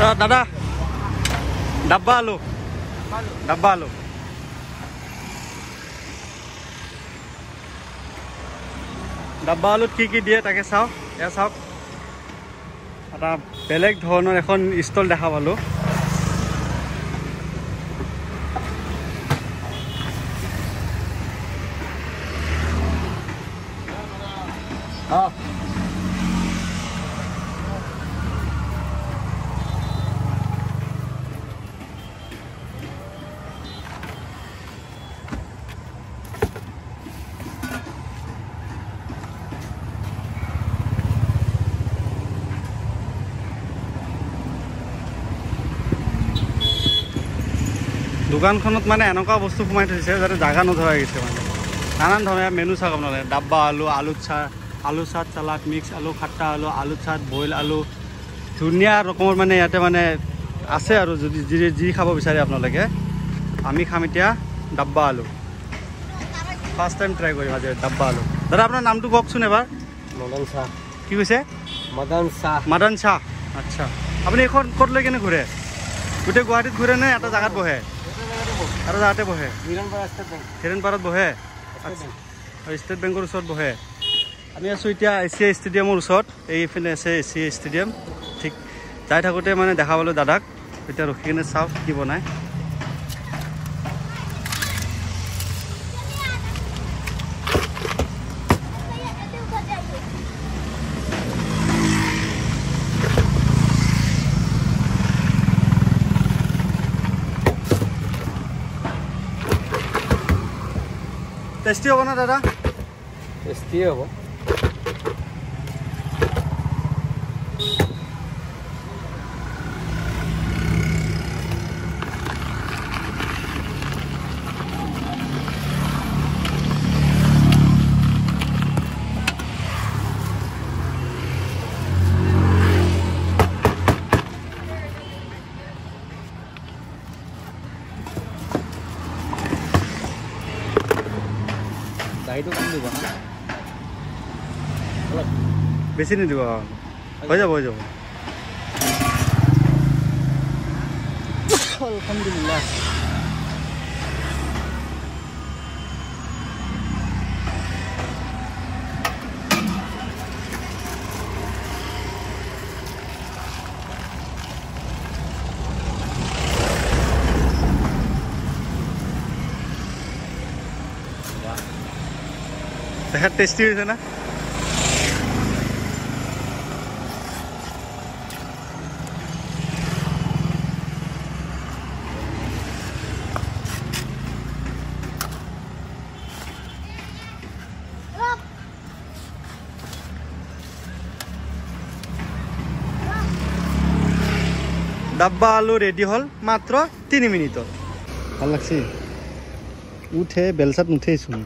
দাদা ডাব্বা আলু ডাব্বা আলু ডাব্বা আলুত কি দিয়ে তাকে চাওঁ এয়া চাওক এটা বেলেগ ধৰণৰ এখন ষ্টল দেখা পালোঁ দোকানখনত মানে এনেকুৱা বস্তু সোমাই থৈছে যাতে জাগা নধৰা হৈ গৈছে মানে নানান ধৰণৰ মেনু চাওক আপোনালোকে ডাব্বা আলু আলু চাট চালাড মিক্স আলু খাট্টা আলু আলু চাট বইল আলু ধুনীয়া ৰকমৰ মানে ইয়াতে মানে আছে আৰু যদি যি খাব বিচাৰে আপোনালোকে আমি খাম এতিয়া ডাব্বা আলু ফাৰ্ষ্ট টাইম ট্ৰাই কৰিম আজি ডাব্বা আলু দাদা আপোনাৰ নামটো কওকচোন এবাৰ মদন শাহ কি কৈছে মদন শাহ আচ্ছা আপুনি এইখন ক'ত লৈ কেনে ঘূৰে গোটেই গুৱাহাটীত ঘূৰে নে এটা জেগাত বহে আৰু যাতে বহে হিৰণপাৰাত বহে আৰু ষ্টেট বেংকৰ ওচৰত বহে আমি আছোঁ এতিয়া এছিয়া ষ্টেডিয়ামৰ ওচৰত এইফালে আছে এছিয়া ষ্টেডিয়াম ঠিক যাই থাকোঁতে মানে দেখা পালোঁ দাদাক এতিয়া ৰখি কিনে চাওঁ কি বনায় টেষ্টি হ'ব না দাদা টেষ্টি হ'ব দাইটো কম দিব না বেছি নিদিব হৈ যাব আলহামদুলিল্লাহ দেখাত টেষ্টি হৈছে না ডাব্বা আলু ৰেডি হ'ল মাত্ৰ 3 মিনিটত ভাল লাগছে উঠে বেলচাত নুঠেইচোন